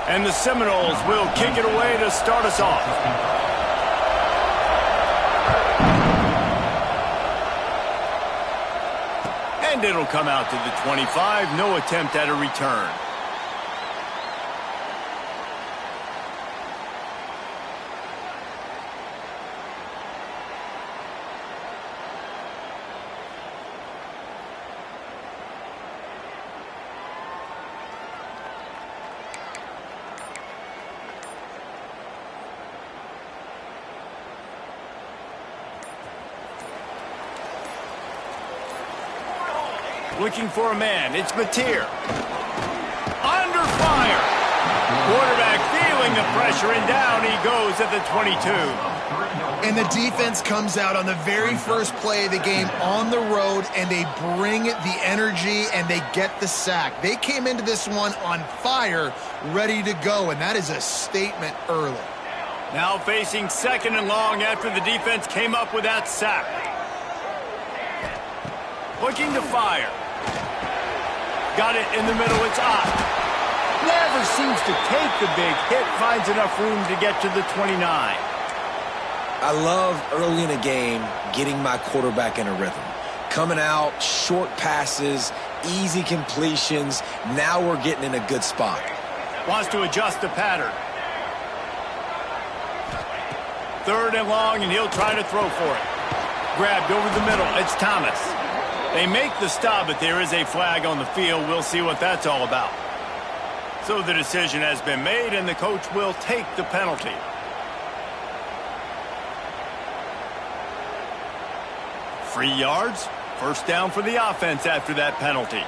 And the Seminoles will kick it away to start us off. And it'll come out to the 25. No attempt at a return. Looking for a man. It's Mateer. Under fire. Quarterback feeling the pressure, and down he goes at the 22. And the defense comes out on the very first play of the game on the road, and they bring the energy, and they get the sack. They came into this one on fire, ready to go, and that is a statement early. Now facing second and long after the defense came up with that sack. Looking to fire. Got it in the middle, it's Uffl. Never seems to take the big hit, finds enough room to get to the 29. I love early in a game getting my quarterback in a rhythm. Coming out, short passes, easy completions. Now we're getting in a good spot. Wants to adjust the pattern. Third and long, and he'll try to throw for it. Grabbed over the middle, it's Thomas. They make the stop, but there is a flag on the field. We'll see what that's all about. So the decision has been made, and the coach will take the penalty. Free yards. First down for the offense after that penalty.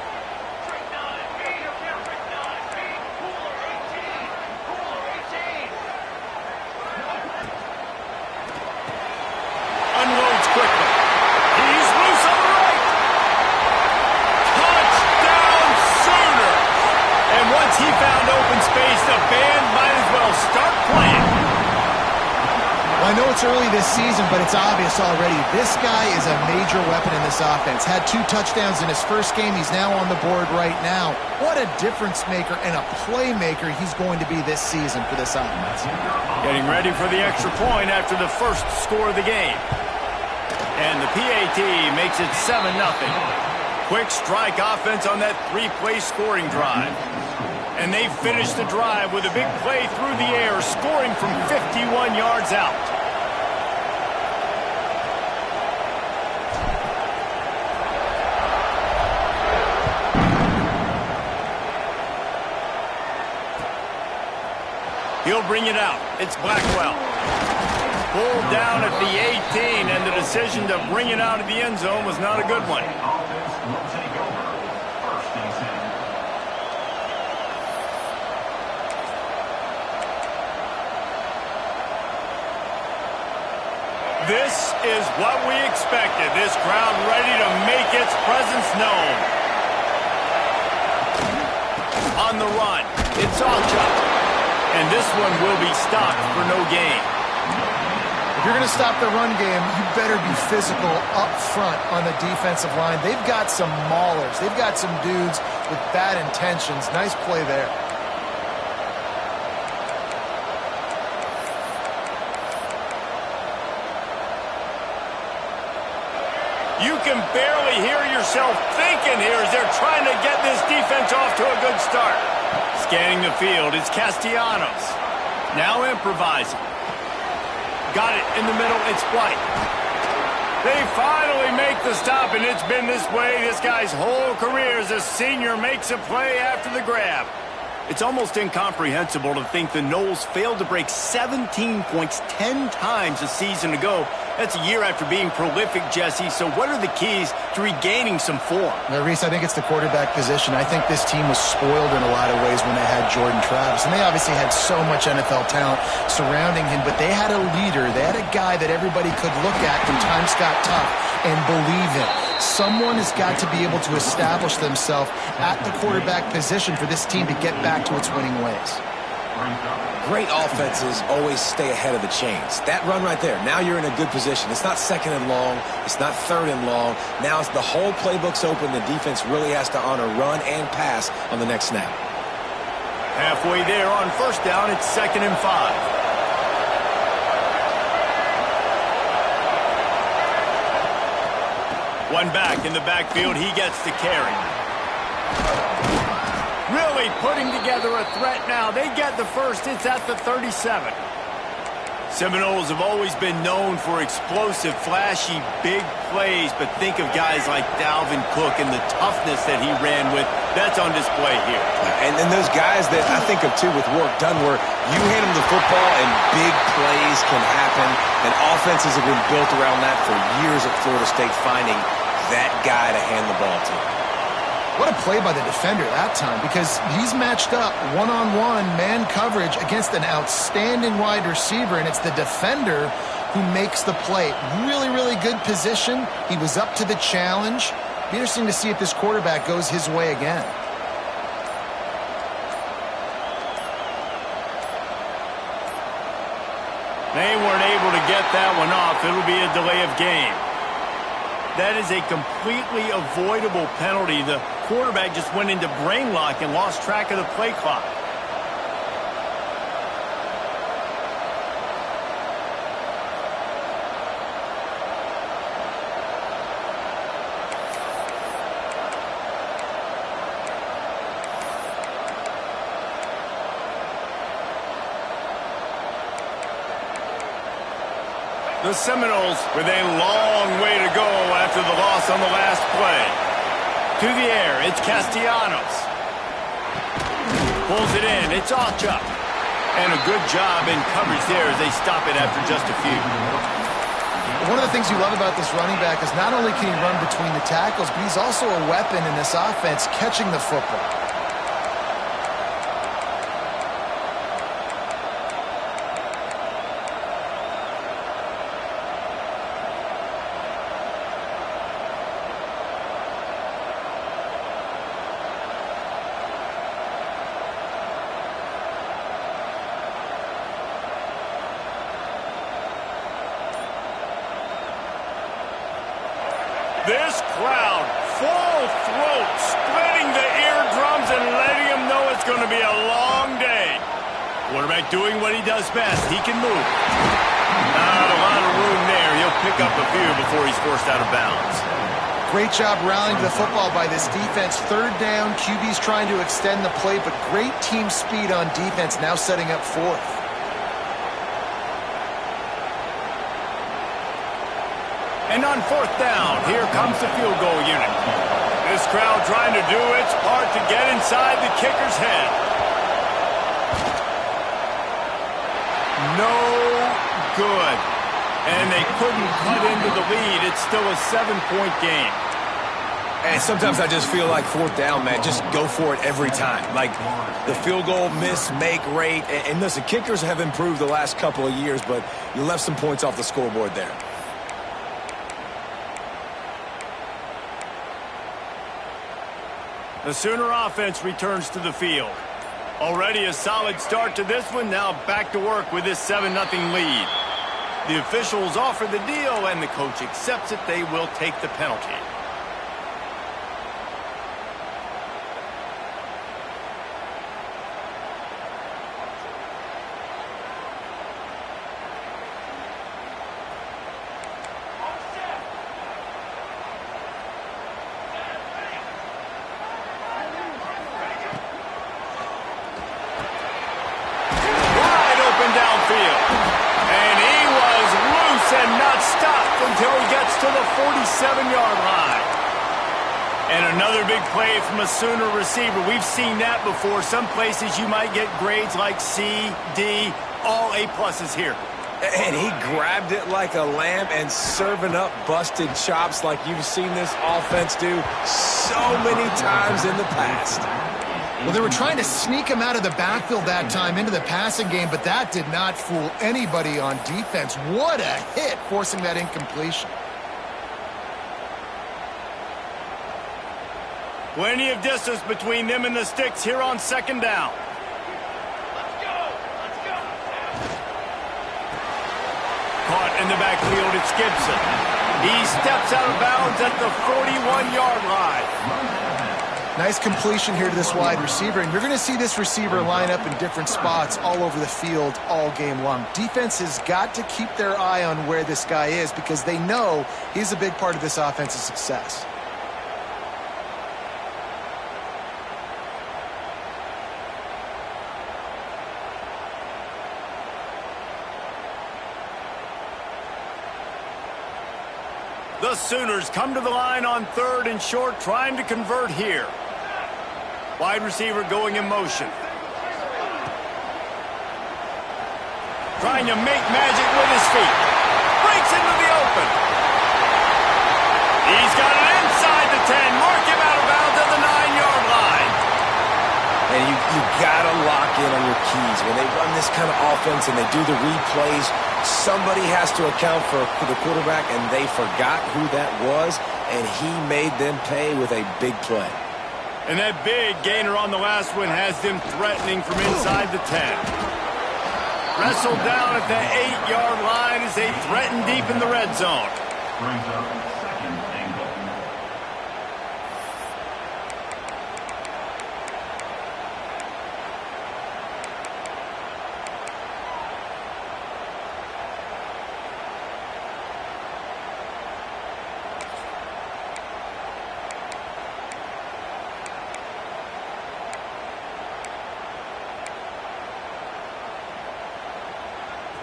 Unloads quickly. He's loose on the right. Touchdown Sooner. And once he found open space, the band might as well start playing. Well, I know it's early this season, but it's obvious already. This guy is a major weapon in this offense. Had 2 touchdowns in his first game. He's now on the board right now. What a difference maker and a playmaker he's going to be this season for this offense. Getting ready for the extra point after the first score of the game. And the PAT makes it 7-0. Quick strike offense on that 3-play scoring drive. And they finish the drive with a big play through the air, scoring from 51 yards out. He'll bring it out. It's Blackwell. Pulled down at the 18, and the decision to bring it out of the end zone was not a good one. This is what we expected. This crowd ready to make its presence known. On the run, it's Uffl. And this one will be stopped for no gain. If you're going to stop the run game, you better be physical up front on the defensive line. They've got some maulers. They've got some dudes with bad intentions. Nice play there. You can barely hear yourself thinking here as they're trying to get this defense off to a good start. Scanning the field, it's Castellanos. Now improvising. Got it in the middle, it's White. They finally make the stop, and it's been this way this guy's whole career as a senior makes a play after the grab. It's almost incomprehensible to think the Noles failed to break 17 points 10 times a season ago. That's a year after being prolific, Jesse. So what are the keys to regaining some form? Now, Reese, I think it's the quarterback position. I think this team was spoiled in a lot of ways when they had Jordan Travis. And they obviously had so much NFL talent surrounding him, but they had a leader. They had a guy that everybody could look at when times got tough and believe in. Someone has got to be able to establish themselves at the quarterback position for this team to get back to its winning ways. Great offenses always stay ahead of the chains. That run right there, now you're in a good position. It's not second and long. It's not third and long. Now it's the whole playbook's open. The defense really has to honor run and pass on the next snap. Halfway there on first down, it's 2nd and 5. One back in the backfield, he gets the carry. Really putting together a threat now. They get the first. It's at the 37. Seminoles have always been known for explosive, flashy, big plays, but think of guys like Dalvin Cook and the toughness that he ran with. That's on display here. And then those guys that I think of, too, with work done, where you hand them the football and big plays can happen, and offenses have been built around that for years at Florida State, finding that guy to hand the ball to. What a play by the defender that time, because he's matched up one-on-one man coverage against an outstanding wide receiver, and it's the defender who makes the play. Really, really good position. He was up to the challenge. Be interesting to see if this quarterback goes his way again. They weren't able to get that one off. It'll be a delay of game. That is a completely avoidable penalty. The quarterback just went into brain lock and lost track of the play clock. The Seminoles with a long way to go after the loss on the last play. To the air, it's Castellanos. Pulls it in, it's Uffl. And a good job in coverage there as they stop it after just a few. One of the things you love about this running back is not only can he run between the tackles, but he's also a weapon in this offense catching the football. This crowd, full throat, splitting the eardrums and letting them know it's going to be a long day. Quarterback doing what he does best. He can move. Not a lot of room there. He'll pick up a few before he's forced out of bounds. Great job rallying to the football by this defense. 3rd down, QB's trying to extend the play, but great team speed on defense, now setting up 4th. And on 4th down, here comes the field goal unit. This crowd trying to do its part to get inside the kicker's head. No good. And they couldn't cut into the lead. It's still a 7-point game. And sometimes I just feel like 4th down, man, just go for it every time. Like the field goal miss, make rate. And listen, kickers have improved the last couple of years, but you left some points off the scoreboard there. The Sooner offense returns to the field. Already a solid start to this one. Now back to work with this 7-0 lead. The officials offer the deal, and the coach accepts it. They will take the penalty. Until he gets to the 47-yard line. And another big play from a Sooner receiver. We've seen that before. Some places you might get grades like C, D, all A-pluses here. And he grabbed it like a lamb and serving up busted chops like you've seen this offense do so many times in the past. Well, they were trying to sneak him out of the backfield that time into the passing game, but that did not fool anybody on defense. What a hit, forcing that incompletion. Plenty of distance between them and the sticks here on 2nd down. Let's go! Let's go! Caught in the backfield, it's Gibson. He steps out of bounds at the 41-yard line. Nice completion here to this wide receiver, and you're going to see this receiver line up in different spots all over the field all game long. Defense has got to keep their eye on where this guy is because they know he's a big part of this offense's success. The Sooners come to the line on 3rd and short, trying to convert here. Wide receiver going in motion. Trying to make magic with his feet. Breaks into the open. He's got it inside the 10. Mark him out of bounds at the 9-yard line. And you got to lock in on your keys. When they run this kind of offense and they do the replays, somebody has to account for the quarterback, and they forgot who that was, and he made them pay with a big play. And that big gainer on the last one has them threatening from inside the 10. Wrestled down at the 8-yard line as they threaten deep in the red zone. Brings up 2nd and goal.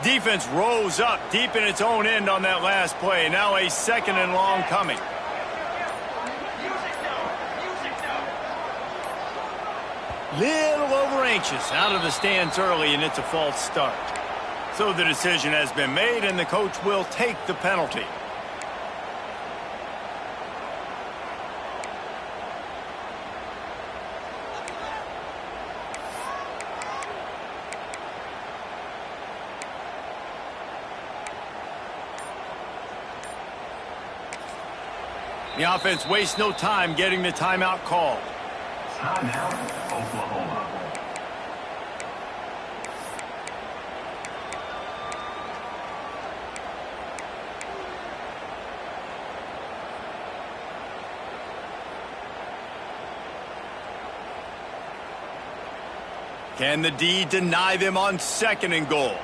Defense rose up deep in its own end on that last play. Now a 2nd and long coming. Little over anxious out of the stands early, and it's a false start. So the decision has been made, and the coach will take the penalty. The offense wastes no time getting the timeout called. Timeout, Oklahoma. Can the D deny them on 2nd and goal?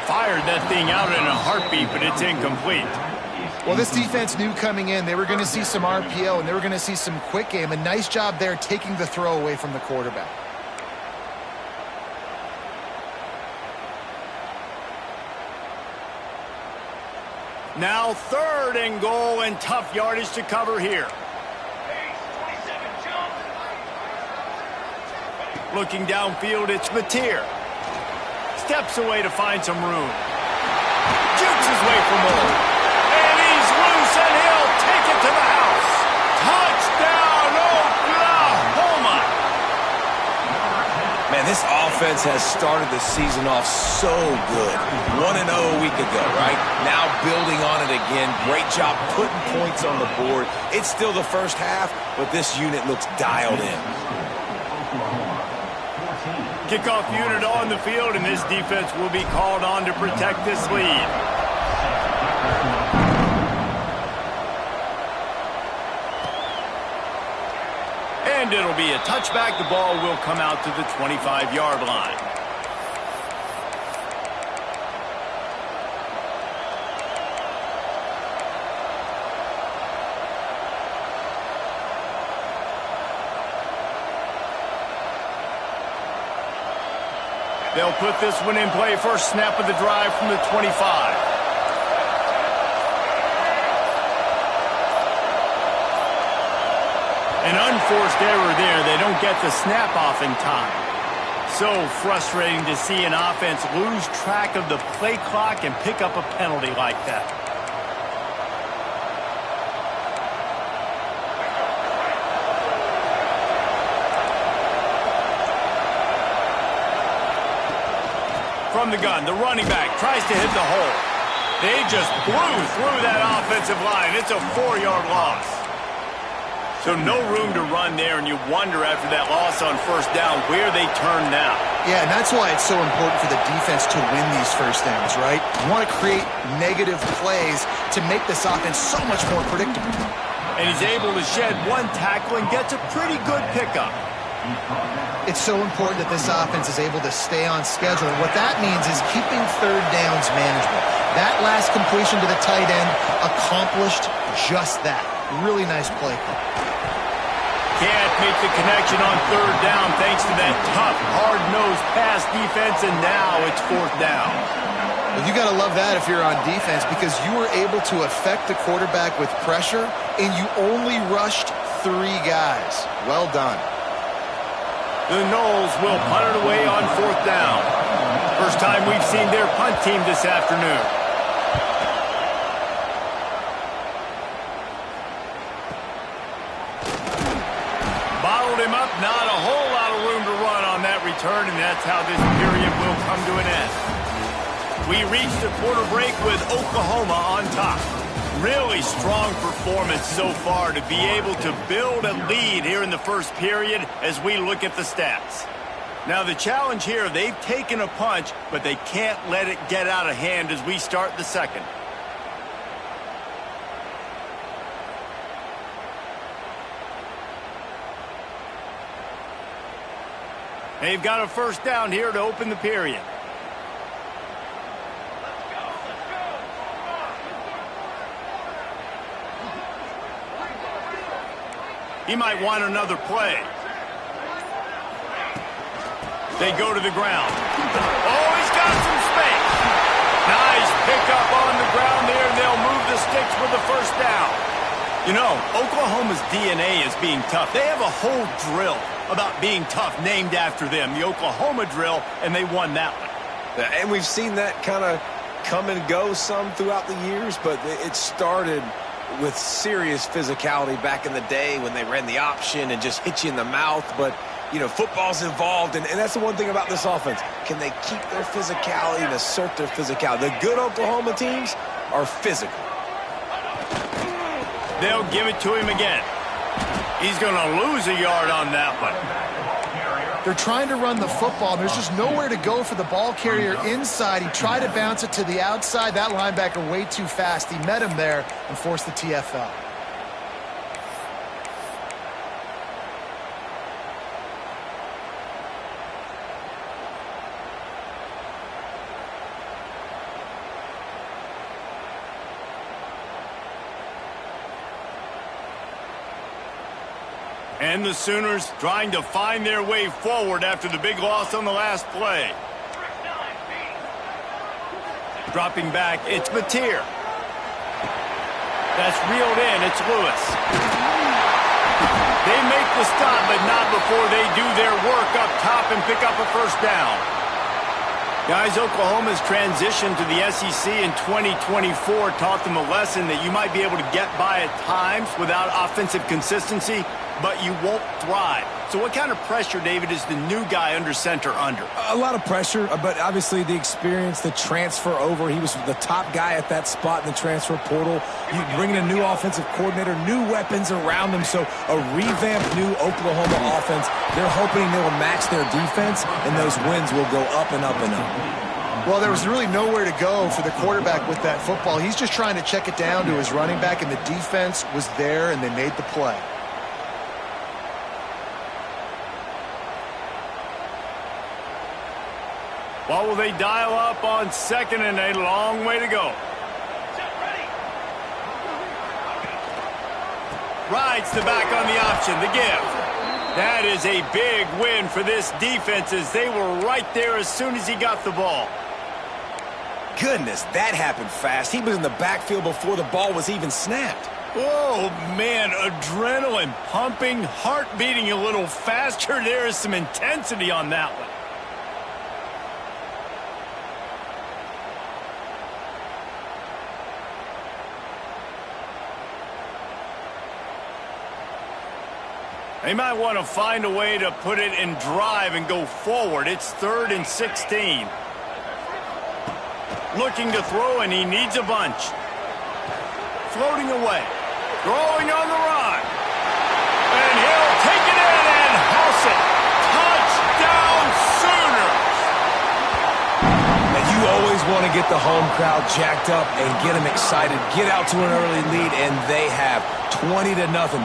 Fired that thing out in a heartbeat, but it's incomplete. Well, this defense knew coming in they were going to see some RPO and they were going to see some quick game. A nice job there taking the throw away from the quarterback. Now 3rd and goal, and tough yardage to cover here. Looking downfield, it's Mateer. Steps away to find some room. Jukes his way for more. And he's loose, and he'll take it to the house. Touchdown, Oklahoma! Man, this offense has started the season off so good. 1-0 a week ago, right? Now building on it again. Great job putting points on the board. It's still the first half, but this unit looks dialed in. Kickoff unit on the field, and this defense will be called on to protect this lead. And it'll be a touchback. The ball will come out to the 25-yard line. They'll put this one in play. First snap of the drive from the 25. An unforced error there. They don't get the snap off in time. So frustrating to see an offense lose track of the play clock and pick up a penalty like that. From the gun, the running back tries to hit the hole. They just blew through that offensive line. It's a 4-yard loss. So no room to run there, and you wonder after that loss on first down where they turn now. Yeah, and that's why it's so important for the defense to win these first downs, right? You want to create negative plays to make this offense so much more predictable. And he's able to shed one tackle and gets a pretty good pickup. It's so important that this offense is able to stay on schedule. And what that means is keeping third downs manageable. That last completion to the tight end accomplished just that. Really nice play call. Can't make the connection on third down thanks to that tough, hard-nosed pass defense, and now it's fourth down. Well, you got to love that if you're on defense, because you were able to affect the quarterback with pressure, and you only rushed 3 guys. Well done. The Noles will punt it away on fourth down. First time we've seen their punt team this afternoon. Bottled him up, not a whole lot of room to run on that return, and that's how this period will come to an end. We reached a quarter break with Oklahoma on top. Really strong performance so far to be able to build a lead here in the first period as we look at the stats. Now the challenge here, they've taken a punch, but they can't let it get out of hand as we start the second. They've got a first down here to open the period. He might want another play. They go to the ground. Oh, he's got some space. Nice pickup on the ground there, and they'll move the sticks for the first down. You know, Oklahoma's DNA is being tough. They have a whole drill about being tough named after them, the Oklahoma drill, and they won that one. And we've seen that kind of come and go some throughout the years, but it started with serious physicality back in the day when they ran the option and just hit you in the mouth. But, you know, football's involved, and that's the one thing about this offense. Can they keep their physicality and assert their physicality? The good Oklahoma teams are physical. They'll give it to him again. He's going to lose a yard on that one. They're trying to run the football. There's just nowhere to go for the ball carrier inside. He tried to bounce it to the outside. That linebacker way too fast. He met him there and forced the TFL. And the Sooners trying to find their way forward after the big loss on the last play. Dropping back, it's Mateer. That's reeled in, it's Lewis. They make the stop, but not before they do their work up top and pick up a first down. Guys, Oklahoma's transition to the SEC in 2024 taught them a lesson that you might be able to get by at times without offensive consistency, but you won't thrive. So what kind of pressure, David, is the new guy under center under? A lot of pressure, but obviously the experience, the transfer over. He was the top guy at that spot in the transfer portal. You bring in a new offensive coordinator, new weapons around him. So a revamped new Oklahoma offense. They're hoping they will match their defense, and those wins will go up and up and up. Well, there was really nowhere to go for the quarterback with that football. He's just trying to check it down to his running back, and the defense was there, and they made the play. What will they dial up on second, and a long way to go? Rides the back on the option, the give. That is a big win for this defense as they were right there as soon as he got the ball. Goodness, that happened fast. He was in the backfield before the ball was even snapped. Oh, man, adrenaline pumping, heart beating a little faster. There is some intensity on that one. They might want to find a way to put it in drive and go forward. It's 3rd and 16. Looking to throw, and he needs a bunch. Floating away. Throwing on the run. He'll take it in and house it. Touchdown Sooners! And you always want to get the home crowd jacked up and get them excited. Get out to an early lead, and they have 20-0.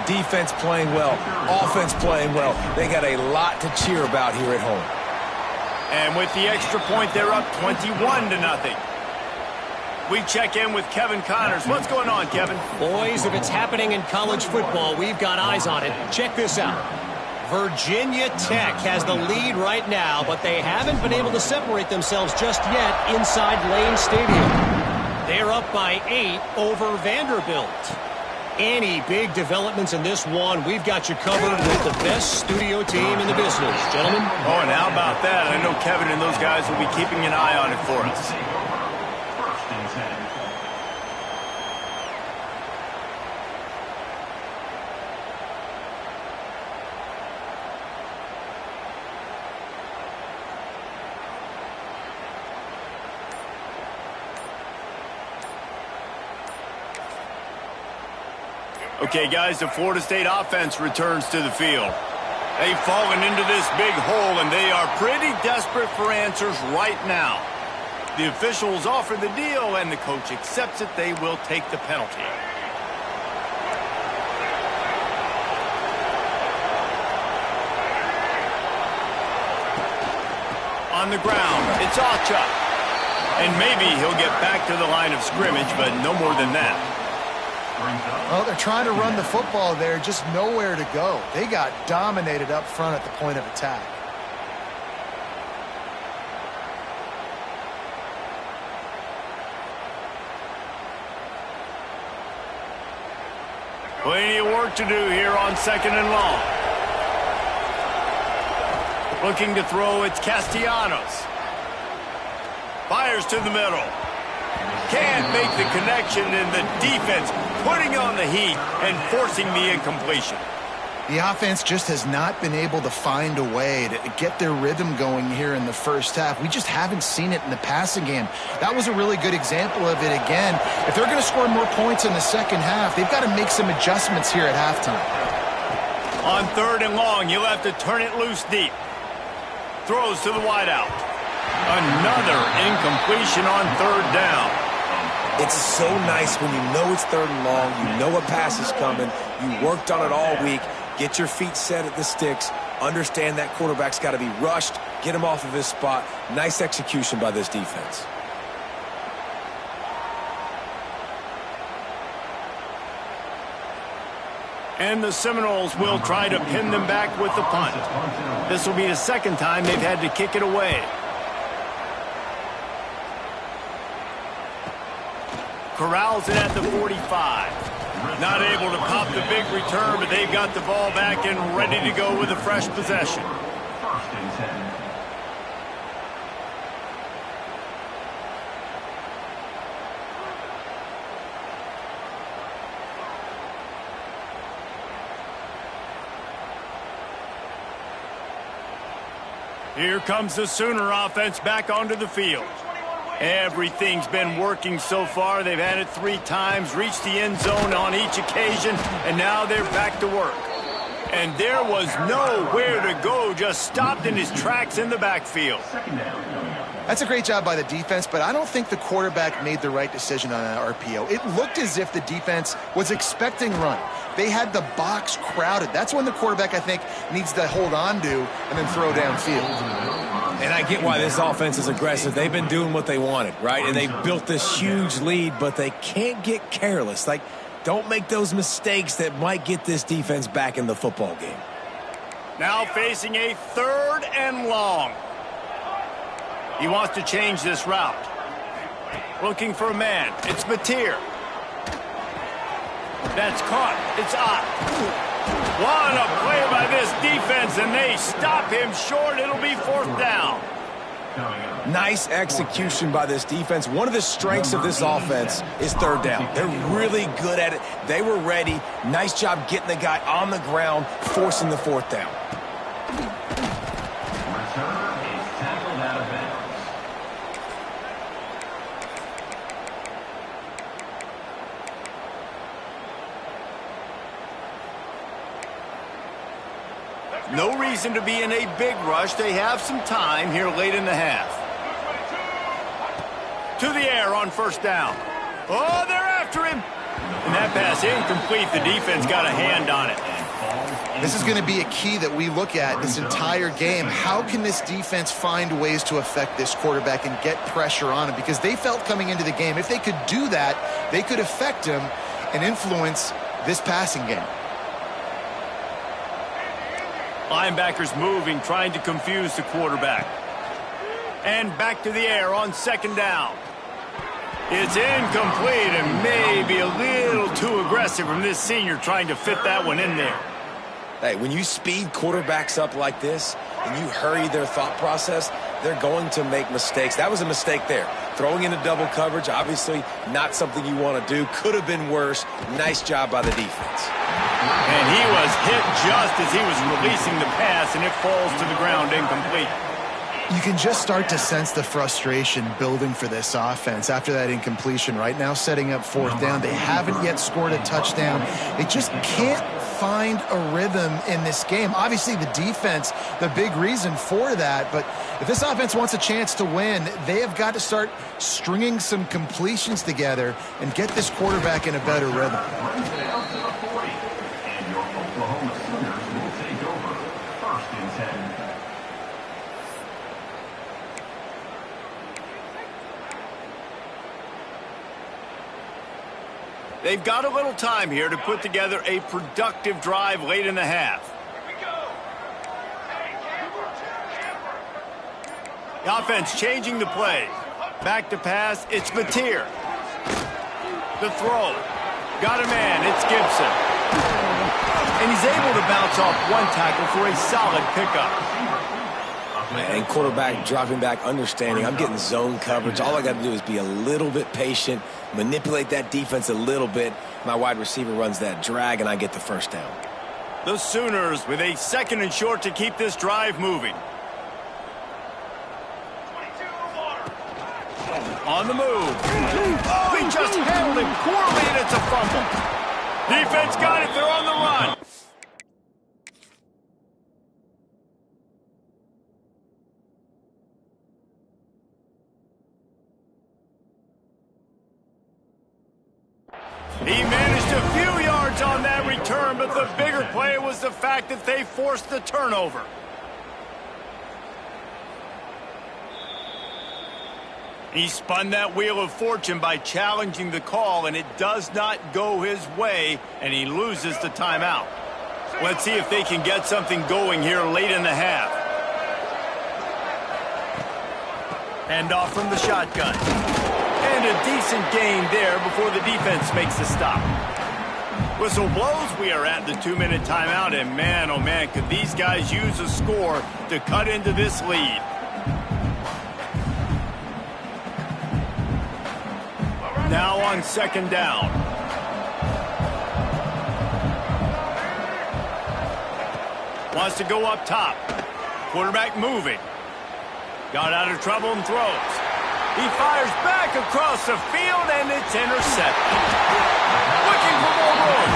Defense playing well, offense playing well. They got a lot to cheer about here at home. And with the extra point, they're up 21-0. We check in with Kevin Connors. What's going on, Kevin? Boys, if it's happening in college football, we've got eyes on it. Check this out. Virginia Tech has the lead right now, but they haven't been able to separate themselves just yet inside Lane Stadium. They're up by 8 over Vanderbilt. Any big developments in this one, we've got you covered with the best studio team in the business, gentlemen. Oh, and how about that? I know Kevin and those guys will be keeping an eye on it for us. First and 10. Okay, guys, the Florida State offense returns to the field. They've fallen into this big hole, and they are pretty desperate for answers right now. The officials offer the deal, and the coach accepts it. They will take the penalty. On the ground, it's Uffl. And maybe he'll get back to the line of scrimmage, but no more than that. Well, they're trying to run the football there, just nowhere to go. They got dominated up front at the point of attack. Plenty of work to do here on 2nd and long. Looking to throw, it's Castellanos. Fires to the middle. Can't make the connection, and the defense putting on the heat and forcing the incompletion. The offense just has not been able to find a way to get their rhythm going here in the first half. We just haven't seen it in the passing game. That was a really good example of it again. If they're going to score more points in the second half, they've got to make some adjustments here at halftime. On 3rd and long, you'll have to turn it loose deep. Throws to the wideout. Another incompletion on 3rd down. It's so nice when you know it's 3rd and long, you know a pass is coming, you worked on it all week, get your feet set at the sticks, understand that quarterback's got to be rushed, get him off of his spot. Nice execution by this defense. And the Seminoles will try to pin them back with the punt. This will be the 2nd time they've had to kick it away. Corrals it at the 45. Not able to pop the big return, but they've got the ball back and ready to go with a fresh possession. First and 10. Here comes the Sooner offense back onto the field. Everything's been working so far. They've had it 3 times, reached the end zone on each occasion, and now they're back to work. And there was nowhere to go, just stopped in his tracks in the backfield. That's a great job by the defense, but I don't think the quarterback made the right decision on that RPO. It looked as if the defense was expecting run. They had the box crowded. That's when the quarterback, I think, needs to hold on to and then throw downfield. And I get why this offense is aggressive. They've been doing what they wanted, right? And they've built this huge lead, but they can't get careless. Like, don't make those mistakes that might get this defense back in the football game. Now facing a 3rd and long. He wants to change this route. Looking for a man. It's Mateer. That's caught. It's up. What a play by this defense, and they stop him short. It'll be 4th down. Nice execution by this defense. One of the strengths of this offense is 3rd down. They're really good at it. They were ready. Nice job getting the guy on the ground, forcing the 4th down. Returner is tackled out of bounds. No reason to be in a big rush. They have some time here late in the half. To the air on first down. Oh, they're after him. And that pass incomplete. The defense got a hand on it. This is going to be a key that we look at this entire game. How can this defense find ways to affect this quarterback and get pressure on him? Because they felt coming into the game, if they could do that, they could affect him and influence this passing game. Linebackers moving, trying to confuse the quarterback. And back to the air on second down. It's incomplete and maybe a little too aggressive from this senior trying to fit that one in there. Hey, when you speed quarterbacks up like this and you hurry their thought process, they're going to make mistakes. That was a mistake there. Throwing into double coverage, obviously not something you want to do. Could have been worse. Nice job by the defense. And he was hit just as he was releasing the pass, and it falls to the ground incomplete. You can just start to sense the frustration building for this offense after that incompletion. Right now, setting up fourth down. They haven't yet scored a touchdown. They just can't find a rhythm in this game. Obviously, the defense, the big reason for that. But if this offense wants a chance to win, they have got to start stringing some completions together and get this quarterback in a better rhythm. And your Oklahoma Sooners will take over. First and 10. They've got a little time here to put together a productive drive late in the half. The offense changing the play. Back to pass, it's Mateer. The throw. Got a man, it's Gibson. And he's able to bounce off one tackle for a solid pickup. And quarterback dropping back, understanding I'm getting zone coverage. All I got to do is be a little bit patient, manipulate that defense a little bit. My wide receiver runs that drag, and I get the first down. The Sooners with a second and short to keep this drive moving. On the move. Oh, he just handled him poorly, and it's a fumble. Defense got it. They're on the run. He managed a few yards on that return, but the bigger play was the fact that they forced the turnover. He spun that wheel of fortune by challenging the call, and it does not go his way, and he loses the timeout. Let's see if they can get something going here late in the half. Handoff from the shotgun. And a decent gain there before the defense makes the stop. Whistle blows. We are at the 2-minute timeout, and man, oh man, could these guys use a score to cut into this lead. Now on second down. Wants to go up top. Quarterback moving. Got out of trouble and throws. He fires back across the field, and it's intercepted. Looking for more room.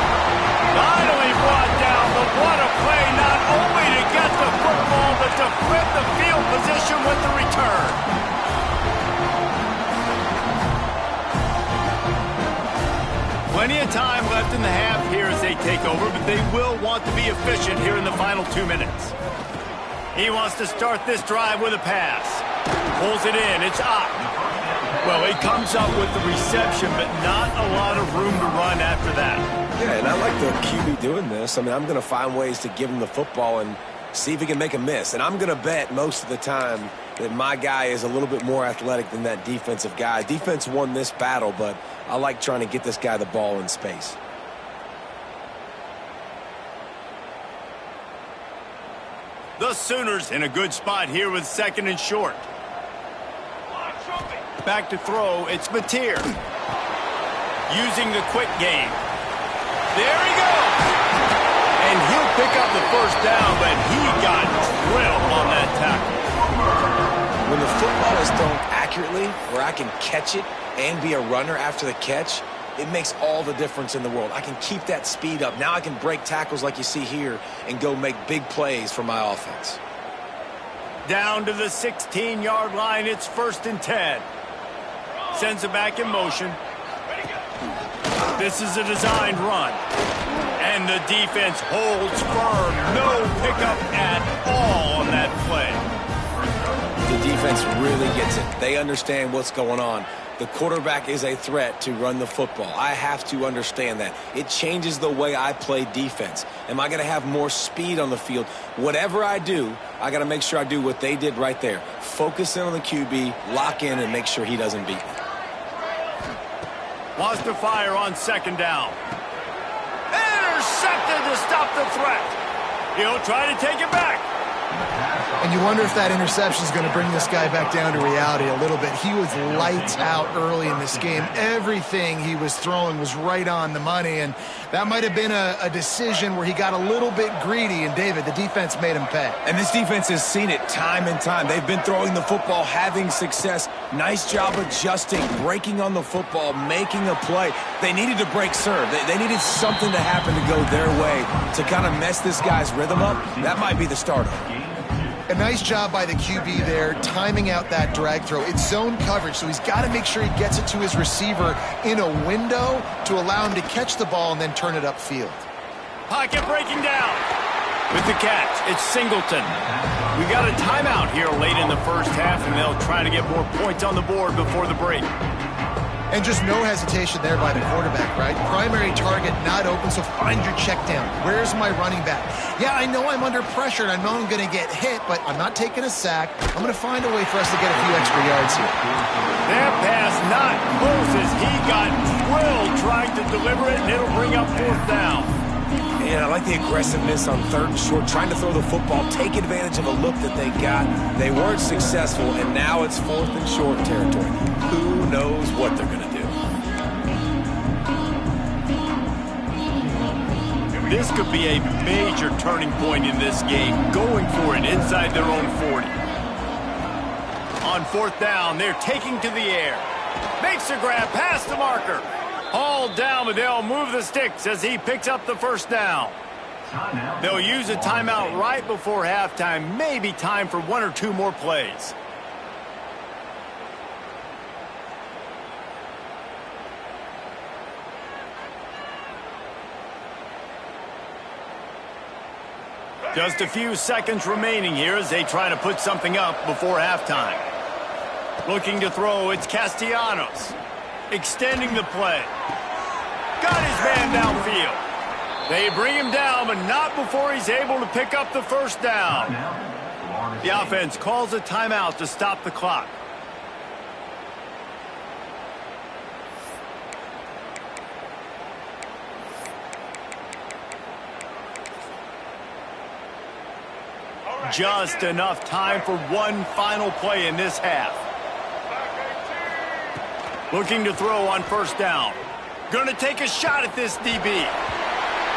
Finally brought down, but what a play, not only to get the football, but to flip the field position with the return. Plenty of time left in the half here as they take over, but they will want to be efficient here in the final 2 minutes. He wants to start this drive with a pass. Pulls it in. It's up. Well, he comes up with the reception, but not a lot of room to run after that. Yeah, and I like the QB doing this. I mean, I'm going to find ways to give him the football and see if he can make a miss. And I'm going to bet most of the time that my guy is a little bit more athletic than that defensive guy. Defense won this battle, but I like trying to get this guy the ball in space. The Sooners in a good spot here with second and short. Back to throw, it's Mateer. Using the quick game. There he goes! And he'll pick up the first down, but he got drilled on that tackle. When the football is thrown accurately, where I can catch it and be a runner after the catch, it makes all the difference in the world. I can keep that speed up. Now I can break tackles like you see here and go make big plays for my offense. Down to the 16-yard line, it's 1st and 10. Sends it back in motion. This is a designed run. And the defense holds firm. No pickup at all on that play. The defense really gets it. They understand what's going on. The quarterback is a threat to run the football. I have to understand that. It changes the way I play defense. Am I going to have more speed on the field? Whatever I do, I got to make sure I do what they did right there. Focus in on the QB, lock in, and make sure he doesn't beat me. Wants to fire on 2nd down. Intercepted to stop the threat. He'll try to take it back. And you wonder if that interception is going to bring this guy back down to reality a little bit. He was lights out early in this game. Everything he was throwing was right on the money, and that might have been a decision where he got a little bit greedy, and David, the defense made him pay. And this defense has seen it time and time. They've been throwing the football, having success. Nice job adjusting, breaking on the football, making a play. They needed to break serve. They needed something to happen to go their way to kind of mess this guy's rhythm up. That might be the start of it. A nice job by the QB there, timing out that drag throw. It's zone coverage, so he's got to make sure he gets it to his receiver in a window to allow him to catch the ball and then turn it upfield. Pocket breaking down. With the catch, it's Singleton. We got a timeout here late in the first half, and they'll try to get more points on the board before the break. And just no hesitation there by the quarterback, right? Primary target not open, so find your check down. Where's my running back? Yeah, I know I'm under pressure, and I know I'm going to get hit, but I'm not taking a sack. I'm going to find a way for us to get a few extra yards here. That pass not close as he got drilled trying to deliver it, and it'll bring up 4th down. And I like the aggressiveness on 3rd and short, trying to throw the football, take advantage of a look that they got. They weren't successful, and now it's 4th and short territory. Who knows what they're going to do? This could be a major turning point in this game, going for it inside their own 40. On 4th down, they're taking to the air. Makes a grab past the marker. Hauled down, but they'll move the sticks as he picks up the 1st down. They'll use a timeout right before halftime. Maybe time for 1 or 2 more plays. Just a few seconds remaining here as they try to put something up before halftime. Looking to throw, it's Castellanos. Extending the play. Got his man downfield. They bring him down, but not before he's able to pick up the 1st down. The offense calls a timeout to stop the clock. Just enough time for one final play in this half. Looking to throw on 1st down. Gonna take a shot at this DB.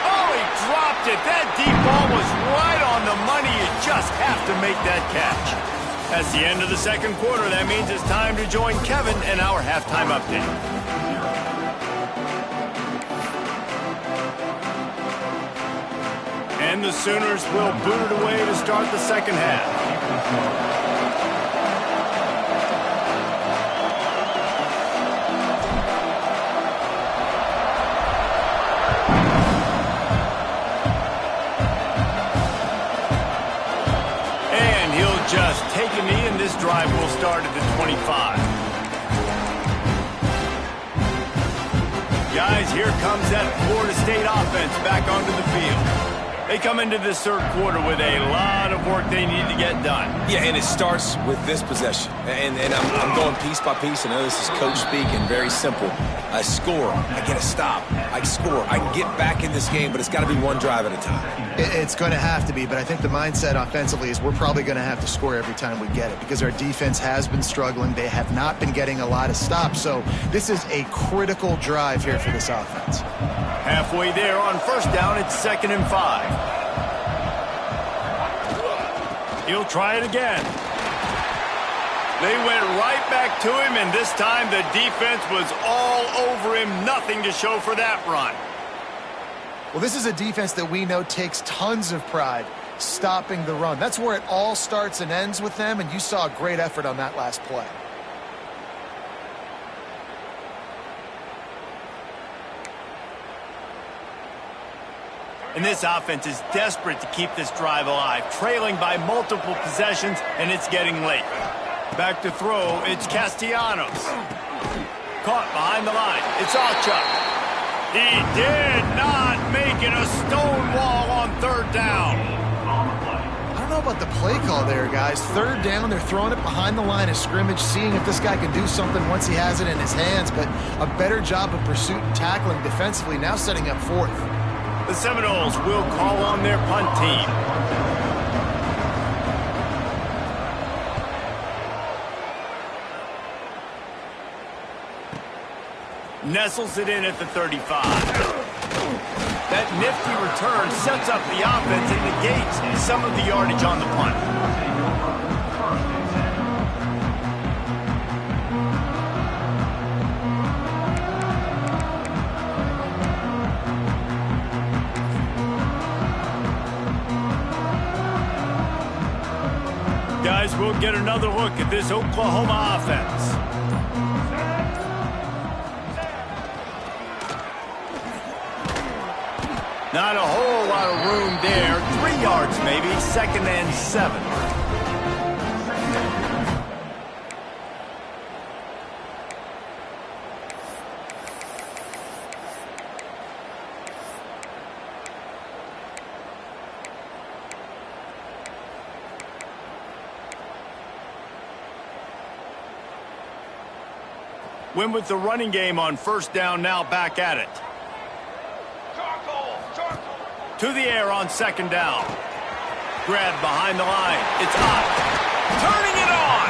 Oh, he dropped it. That deep ball was right on the money. You just have to make that catch. That's the end of the 2nd quarter. That means it's time to join Kevin in our halftime update. And the Sooners will boot it away to start the 2nd half. And he'll just take a knee, and this drive will start at the 25. Guys, here comes that Florida State offense back onto the field. They come into this 3rd quarter with a lot of work they need to get done. Yeah, and it starts with this possession. And I'm going piece by piece. I know this is coach speak and very simple. I score. I get a stop. I score. I can get back in this game, but it's got to be one drive at a time. It's going to have to be, but I think the mindset offensively is we're probably going to have to score every time we get it because our defense has been struggling. They have not been getting a lot of stops, so this is a critical drive here for this offense. Halfway there on 1st down, it's 2nd and 5. He'll try it again. They went right back to him, and this time the defense was all over him. Nothing to show for that run. Well, this is a defense that we know takes tons of pride stopping the run. That's where it all starts and ends with them, and you saw a great effort on that last play. And this offense is desperate to keep this drive alive, trailing by multiple possessions, and it's getting late. Back to throw, it's Castellanos. Caught behind the line, it's Uffl. He did not make it a stone wall on third down. I don't know about the play call there, guys. Third down, they're throwing it behind the line of scrimmage, seeing if this guy can do something once he has it in his hands, but a better job of pursuit and tackling defensively, now setting up fourth. The Seminoles will call on their punt team. Nestles it in at the 35. That nifty return sets up the offense and negates some of the yardage on the punt. Guys, we'll get another look at this Oklahoma offense. Not a whole lot of room there. 3 yards maybe, 2nd and 7. Win with the running game on first down, now back at it. To the air on 2nd down. Grabbed behind the line. It's up. Turning it on.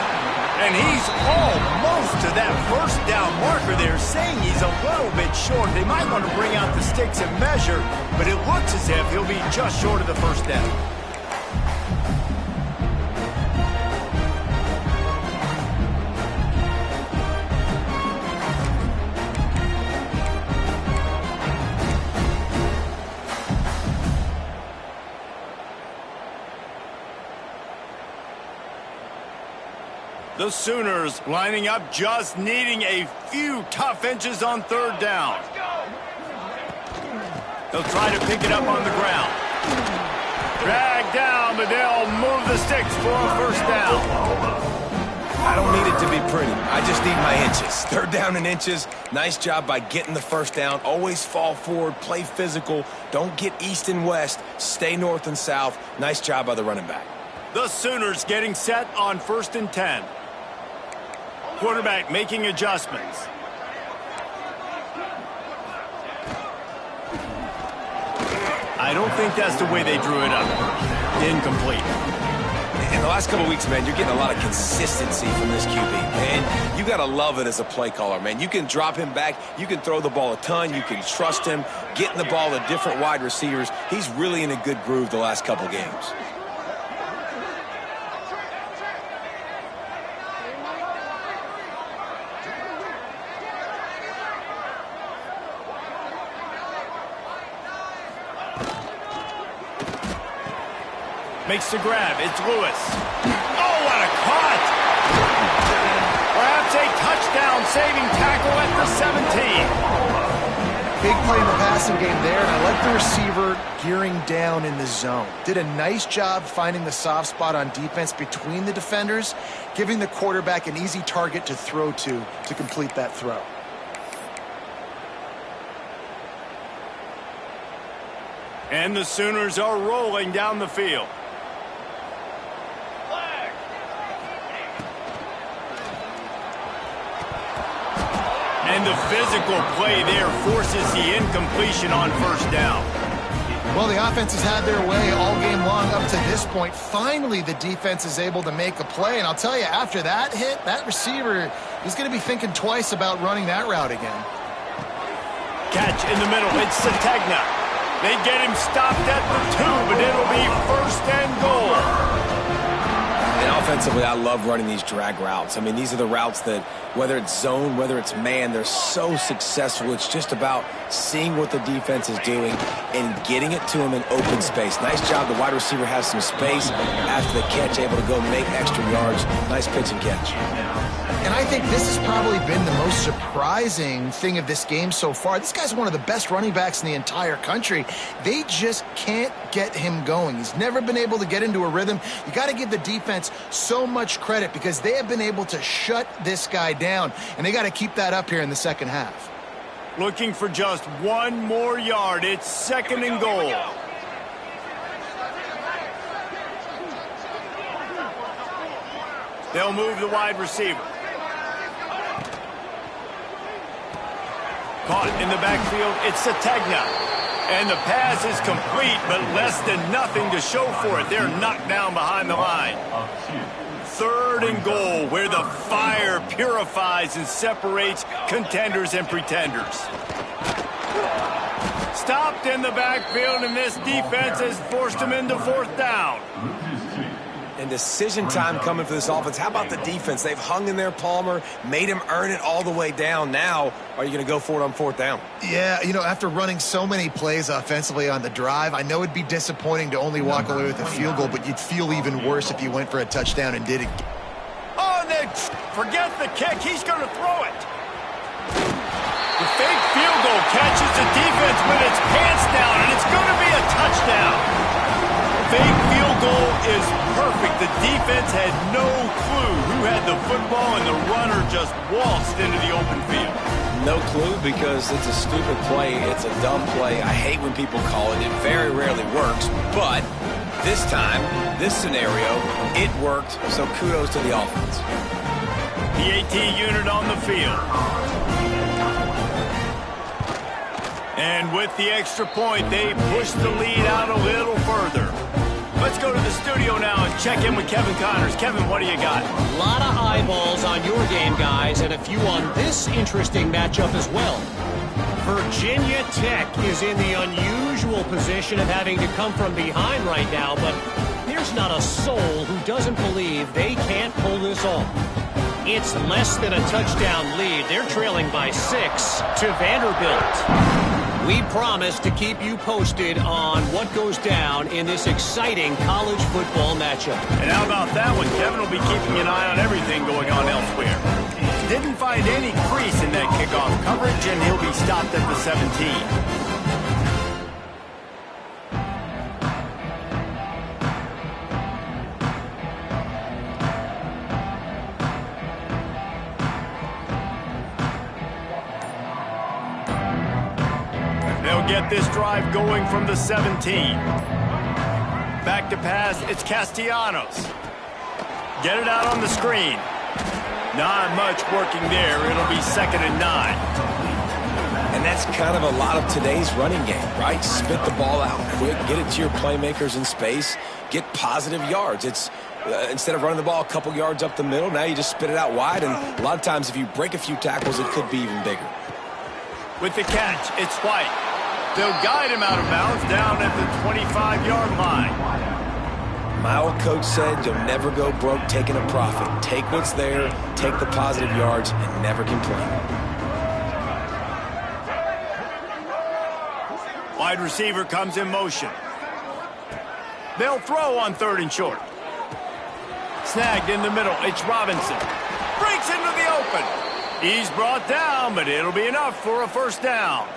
And he's almost to that first down marker there, saying he's a little bit short. They might want to bring out the sticks and measure, but it looks as if he'll be just short of the first down. The Sooners lining up, just needing a few tough inches on 3rd down. They'll try to pick it up on the ground. Drag down, but they'll move the sticks for a first down. I don't need it to be pretty. I just need my inches. 3rd down and inches. Nice job by getting the first down. Always fall forward, play physical. Don't get east and west. Stay north and south. Nice job by the running back. The Sooners getting set on 1st and 10. Quarterback making adjustments. I don't think that's the way they drew it up. Incomplete. In the last couple of weeks, man, you're getting a lot of consistency from this QB. And you got to love it as a play caller, man. You can drop him back. You can throw the ball a ton. You can trust him. Getting the ball to different wide receivers. He's really in a good groove the last couple games. Makes the grab. It's Lewis. Oh, what a caught! Perhaps a touchdown-saving tackle at the 17. Big play in the passing game there, and I like the receiver gearing down in the zone. Did a nice job finding the soft spot on defense between the defenders, giving the quarterback an easy target to throw to complete that throw. And the Sooners are rolling down the field. And the physical play there forces the incompletion on first down. Well, the offense has had their way all game long up to this point. Finally, the defense is able to make a play. And I'll tell you, after that hit, that receiver is going to be thinking twice about running that route again. Catch in the middle. It's Sategna. They get him stopped at the 2, but it'll be 1st and goal. And Offensively, I love running these drag routes. I mean, these are the routes that, whether it's zone, whether it's man, they're so successful. It's just about seeing what the defense is doing and getting it to them in open space. Nice job. The wide receiver has some space after the catch, able to go make extra yards. Nice pitch and catch. And I think this has probably been the most surprising thing of this game so far. This guy's one of the best running backs in the entire country. They just can't get him going. He's never been able to get into a rhythm. You got to give the defense so much credit because they have been able to shut this guy down, and they got to keep that up here in the second half. Looking for just one more yard. It's 2nd and goal. They'll move the wide receiver. Caught in the backfield, it's Sategna. And the pass is complete, but less than nothing to show for it. They're knocked down behind the line. 3rd and goal, where the fire purifies and separates contenders and pretenders. Stopped in the backfield, and this defense has forced him into 4th down. And decision time coming for this offense. How about the defense? They've hung in there, Palmer, made him earn it all the way down. Now, are you going to go for it on 4th down? Yeah, you know, after running so many plays offensively on the drive, I know it'd be disappointing to only walk away with a field goal, but you'd feel even worse if you went for a touchdown and did it. Oh, and then forget the kick. He's going to throw it. The fake field goal catches the defense with its pants down, and it's going to be a touchdown. Fake field goal is perfect. The defense had no clue who had the football, and the runner just waltzed into the open field. No clue because it's a stupid play. It's a dumb play. I hate when people call it. It very rarely works, but this time, this scenario, it worked, so kudos to the offense. The AT unit on the field. And with the extra point, they push the lead out a little further. Let's go to the studio now and check in with Kevin Connors. Kevin, what do you got? A lot of eyeballs on your game, guys, and a few on this interesting matchup as well. Virginia Tech is in the unusual position of having to come from behind right now, but there's not a soul who doesn't believe they can't pull this off. It's less than a touchdown lead. They're trailing by 6 to Vanderbilt. We promise to keep you posted on what goes down in this exciting college football matchup. And how about that one? Kevin will be keeping an eye on everything going on elsewhere. Didn't find any crease in that kickoff coverage, and he'll be stopped at the 17. Get this drive going from the 17. Back to pass, it's Castellanos. Get it out on the screen. Not much working there. It'll be 2nd and 9. And that's kind of a lot of today's running game, right? Spit the ball out quick, get it to your playmakers in space, get positive yards. It's instead of running the ball a couple yards up the middle, now you just spit it out wide, and a lot of times if you break a few tackles, it could be even bigger. With the catch, it's White. They'll guide him out of bounds down at the 25-yard line. My old coach said you'll never go broke taking a profit. Take what's there, take the positive yards, and never complain. Wide receiver comes in motion. They'll throw on 3rd and short. Snagged in the middle, it's Robinson. Breaks into the open. He's brought down, but it'll be enough for a 1st down.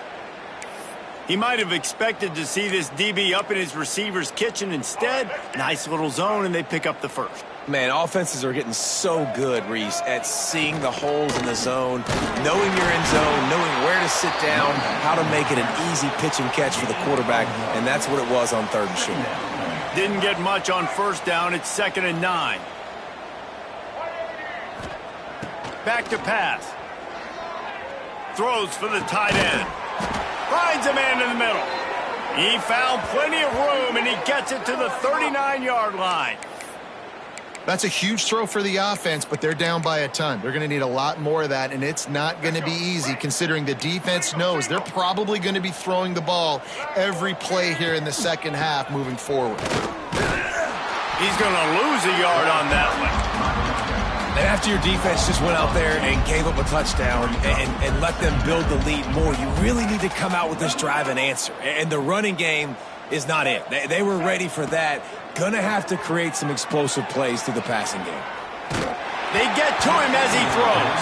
He might have expected to see this DB up in his receiver's kitchen. Instead, nice little zone, and they pick up the 1st. Man, offenses are getting so good, Reese, at seeing the holes in the zone, knowing you're in zone, knowing where to sit down, how to make it an easy pitch and catch for the quarterback, and that's what it was on 3rd and short. Didn't get much on 1st down. It's 2nd and 9. Back to pass. Throws for the tight end. Finds a man in the middle. He found plenty of room, and he gets it to the 39-yard line. That's a huge throw for the offense, but they're down by a ton. They're going to need a lot more of that, and it's not going to be easy considering the defense knows they're probably going to be throwing the ball every play here in the second half moving forward. He's going to lose a yard on that one. And after your defense just went out there and gave up a touchdown and let them build the lead more, you really need to come out with this drive and answer. And the running game is not it. They were ready for that. Going to have to create some explosive plays through the passing game. They get to him as he throws.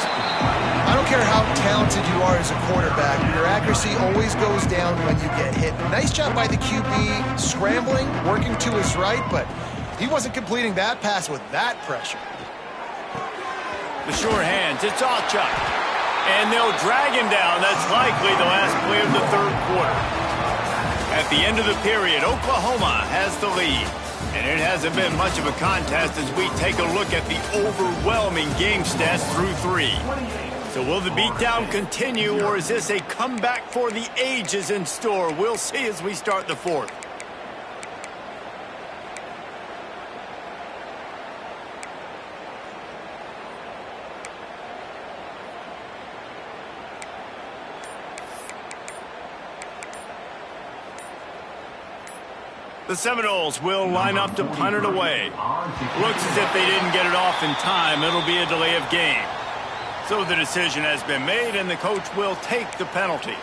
I don't care how talented you are as a quarterback, your accuracy always goes down when you get hit. Nice job by the QB scrambling, working to his right, but he wasn't completing that pass with that pressure. The sure hands, it's Uffl. And they'll drag him down. That's likely the last play of the third quarter. At the end of the period, Oklahoma has the lead. And it hasn't been much of a contest as we take a look at the overwhelming game stats through 3. So will the beatdown continue, or is this a comeback for the ages in store? We'll see as we start the fourth. The Seminoles will line up to punt it away. Looks as if they didn't get it off in time. It'll be a delay of game. So the decision has been made, and the coach will take the penalty.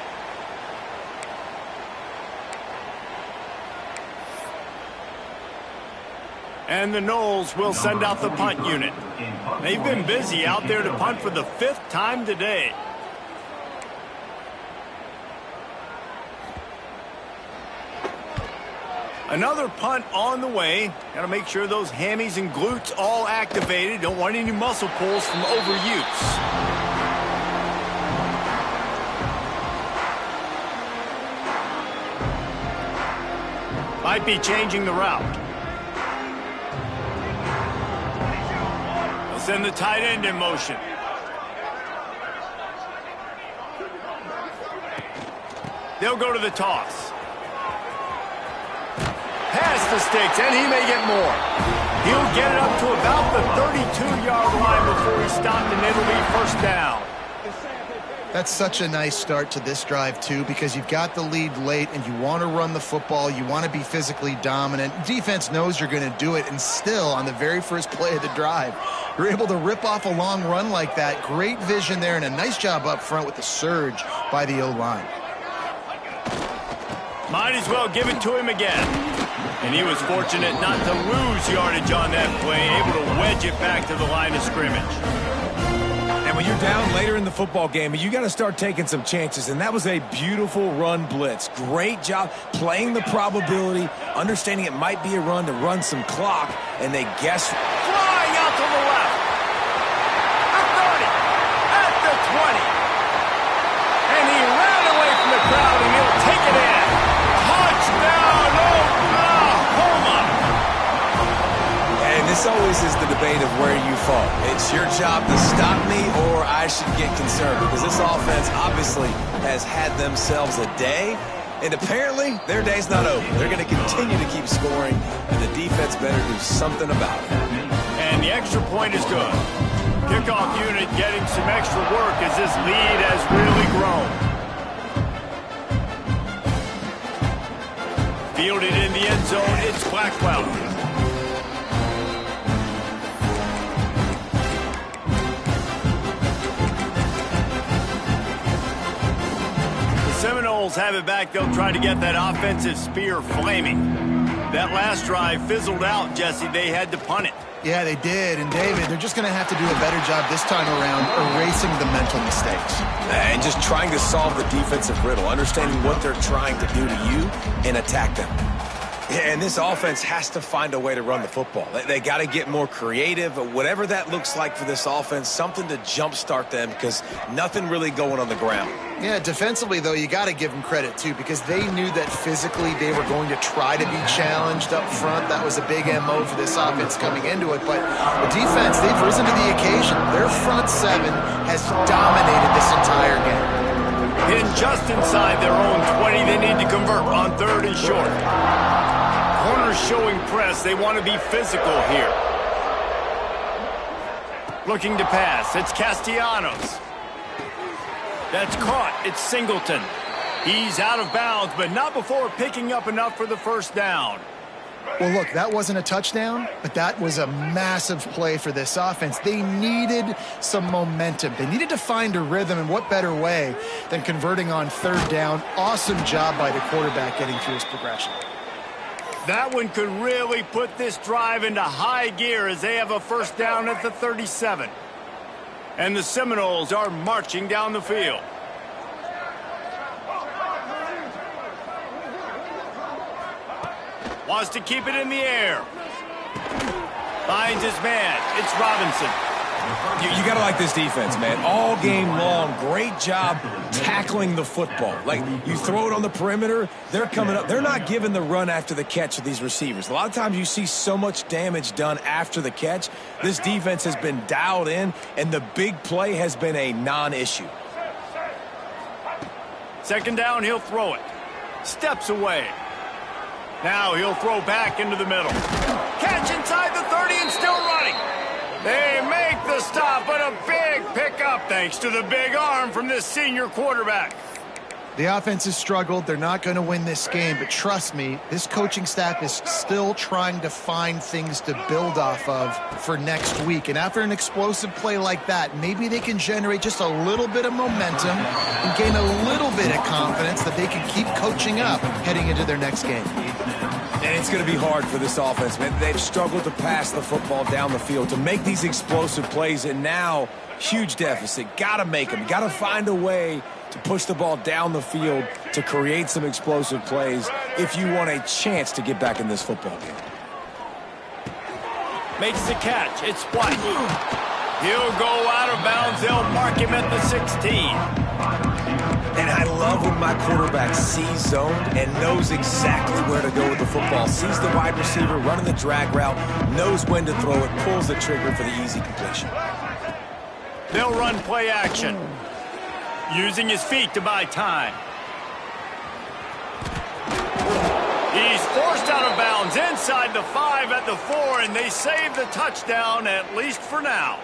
And the Noles will send out the punt unit. They've been busy out there to punt for the 5th time today. Another punt on the way. Got to make sure those hammies and glutes all activated. Don't want any muscle pulls from overuse. Might be changing the route. They'll send the tight end in motion. They'll go to the toss. Past the sticks, and he may get more. He'll get it up to about the 32-yard line before he stopped, and it'll be first down. That's such a nice start to this drive, too, because you've got the lead late, and you want to run the football. You want to be physically dominant. Defense knows you're going to do it, and still, on the very first play of the drive, you're able to rip off a long run like that. Great vision there, and a nice job up front with the surge by the O-line. Might as well give it to him again. And he was fortunate not to lose yardage on that play, able to wedge it back to the line of scrimmage. And when you're down later in the football game, you got to start taking some chances, and that was a beautiful run blitz. Great job playing the probability, understanding it might be a run to run some clock, and they guessed. Flying out to the left. At 30. At the 20. And he ran away from the crowd, and he'll take it in. Touchdown, Oklahoma! And this always is the debate of where you fall. It's your job to stop me, or I should get concerned, because this offense obviously has had themselves a day, and apparently their day's not over. They're going to continue to keep scoring, and the defense better do something about it. And the extra point is good. Kickoff unit getting some extra work as this lead has really grown. Fielded in the end zone, it's Blackwell. The Seminoles have it back. They'll try to get that offensive spear flaming. That last drive fizzled out, Jesse. They had to punt it. Yeah, they did. And, David, they're just going to have to do a better job this time around erasing the mental mistakes. And just trying to solve the defensive riddle, understanding what they're trying to do to you and attack them. Yeah, and this offense has to find a way to run the football. They got to get more creative, whatever that looks like for this offense, something to jumpstart them because nothing really going on the ground. Yeah, defensively, though, you got to give them credit, too, because they knew that physically they were going to try to be challenged up front. That was a big MO for this offense coming into it. But the defense, they've risen to the occasion. Their front seven has dominated this entire game. Hidden just inside their own 20, they need to convert on 3rd and short. Corners showing press. They want to be physical here. Looking to pass. It's Castellanos. That's caught. It's Singleton. He's out of bounds, but not before picking up enough for the first down. Well, look, that wasn't a touchdown, but that was a massive play for this offense. They needed some momentum. They needed to find a rhythm, and what better way than converting on third down. Awesome job by the quarterback getting through his progression. That one could really put this drive into high gear as they have a first down at the 37. And the Seminoles are marching down the field. Wants to keep it in the air. Finds his man. It's Robinson. You got to like this defense, man. All game long, great job tackling the football. Like, you throw it on the perimeter, they're coming up. They're not giving the run after the catch to these receivers. A lot of times you see so much damage done after the catch. This defense has been dialed in, and the big play has been a non-issue. Second down, he'll throw it. Steps away. Now he'll throw back into the middle. Catch inside the 30 and still running. They make the stop, but a big pickup thanks to the big arm from this senior quarterback. The offense has struggled. They're not going to win this game, but trust me, this coaching staff is still trying to find things to build off of for next week. And after an explosive play like that, maybe they can generate just a little bit of momentum and gain a little bit of confidence that they can keep coaching up heading into their next game. And it's going to be hard for this offense, man. They've struggled to pass the football down the field, to make these explosive plays, and now huge deficit. Got to make them. Got to find a way to push the ball down the field to create some explosive plays if you want a chance to get back in this football game. Makes the catch. It's White. He'll go out of bounds. They'll mark him at the 16. And I love when my quarterback sees zone and knows exactly where to go with the football. Sees the wide receiver running the drag route, knows when to throw it, pulls the trigger for the easy completion. They'll run play action, using his feet to buy time. He's forced out of bounds inside the 5 at the 4, and they save the touchdown, at least for now.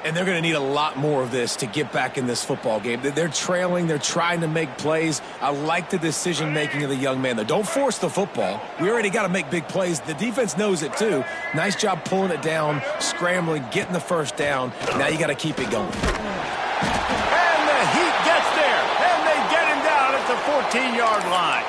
And they're going to need a lot more of this to get back in this football game. They're trailing. They're trying to make plays. I like the decision-making of the young man, though. Don't force the football. We already got to make big plays. The defense knows it, too. Nice job pulling it down, scrambling, getting the first down. Now you got to keep it going. And the heat gets there, and they get him down at the 14-yard line.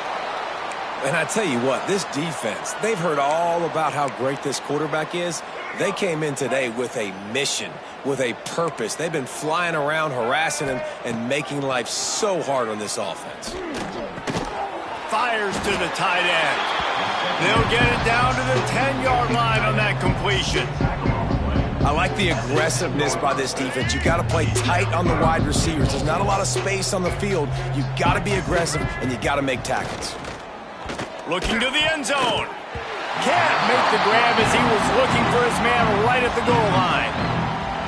And I tell you what, this defense, they've heard all about how great this quarterback is. They came in today with a mission, with a purpose. They've been flying around, harassing him, and making life so hard on this offense. Fires to the tight end. They'll get it down to the 10-yard line on that completion. I like the aggressiveness by this defense. You got to play tight on the wide receivers. There's not a lot of space on the field. You got to be aggressive, and you got to make tackles. Looking to the end zone. Can't make the grab as he was looking for his man right at the goal line.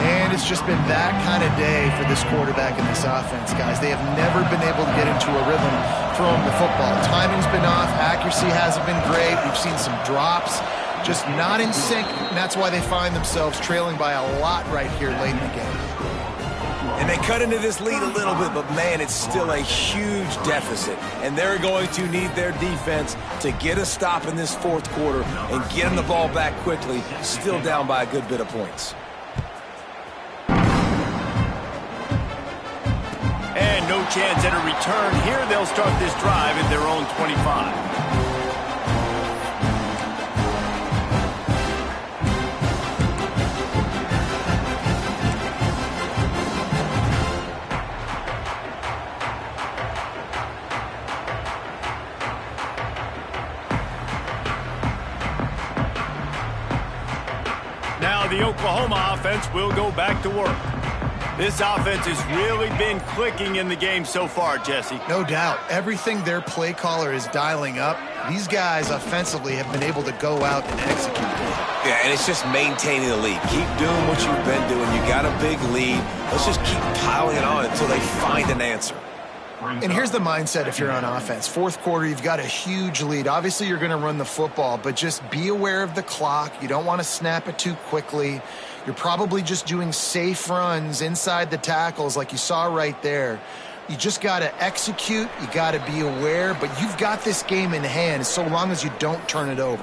And it's just been that kind of day for this quarterback and this offense, guys. They have never been able to get into a rhythm throwing the football. Timing's been off. Accuracy hasn't been great. We've seen some drops. Just not in sync, and that's why they find themselves trailing by a lot right here late in the game. And they cut into this lead a little bit, but, man, it's still a huge deficit. And they're going to need their defense to get a stop in this fourth quarter and get them the ball back quickly, still down by a good bit of points. And no chance at a return here. They'll start this drive at their own 25. The Oklahoma offense will go back to work. This offense has really been clicking in the game so far, Jesse. No doubt. Everything their play caller is dialing up, these guys offensively have been able to go out and execute. Yeah, and it's just maintaining the lead. Keep doing what you've been doing. You got a big lead. Let's just keep piling it on until they find an answer. And here's the mindset if you're on offense. Fourth quarter, you've got a huge lead. Obviously, you're going to run the football, but just be aware of the clock. You don't want to snap it too quickly. You're probably just doing safe runs inside the tackles like you saw right there. You just got to execute. You got to be aware. But you've got this game in hand so long as you don't turn it over.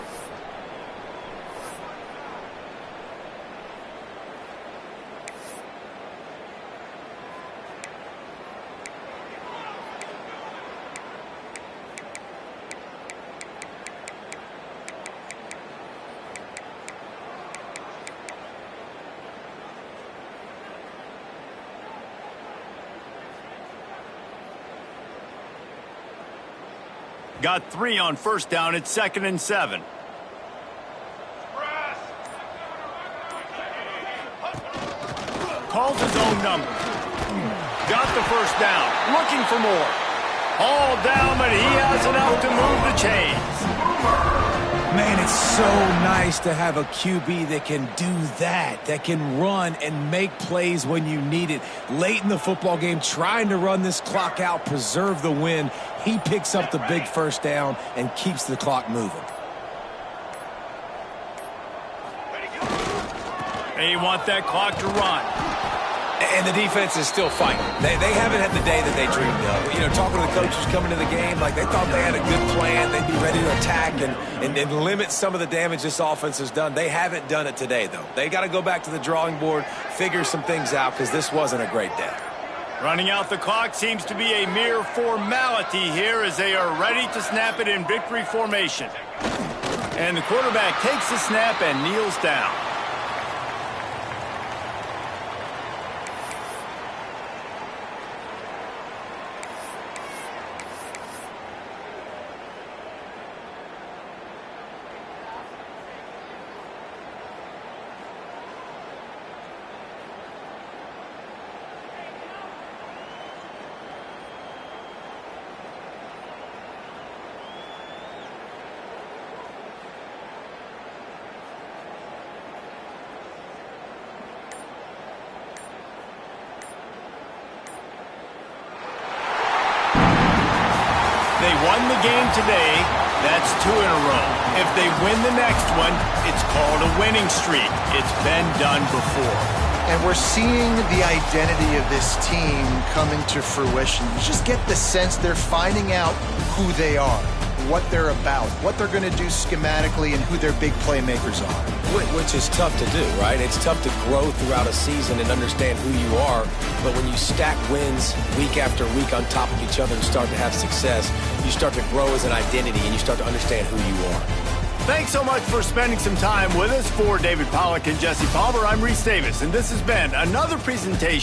Got 3 on first down. It's 2nd and 7. Calls his own number. Got the first down. Looking for more. All down, but he has enough to move the chains. Man, it's so nice to have a QB that can do that can run and make plays when you need it. Late in the football game, trying to run this clock out, preserve the win. He picks up the big first down and keeps the clock moving. They want that clock to run. And the defense is still fighting. They haven't had the day that they dreamed of. You know, talking to the coaches coming to the game, like they thought they had a good plan. They'd be ready to attack and limit some of the damage this offense has done. They haven't done it today, though. They got to go back to the drawing board, figure some things out, because this wasn't a great day. Running out the clock seems to be a mere formality here as they are ready to snap it in victory formation. And the quarterback takes the snap and kneels down. They won the game today. That's 2 in a row. If they win the next one, it's called a winning streak. It's been done before. And we're seeing the identity of this team coming to fruition. You just get the sense they're finding out who they are, what they're about, what they're going to do schematically, and who their big playmakers are. Which is tough to do, right? It's tough to grow throughout a season and understand who you are. But when you stack wins week after week on top of each other and start to have success, you start to grow as an identity and you start to understand who you are. Thanks so much for spending some time with us. For David Pollack and Jesse Palmer, I'm Reese Davis, and this has been another presentation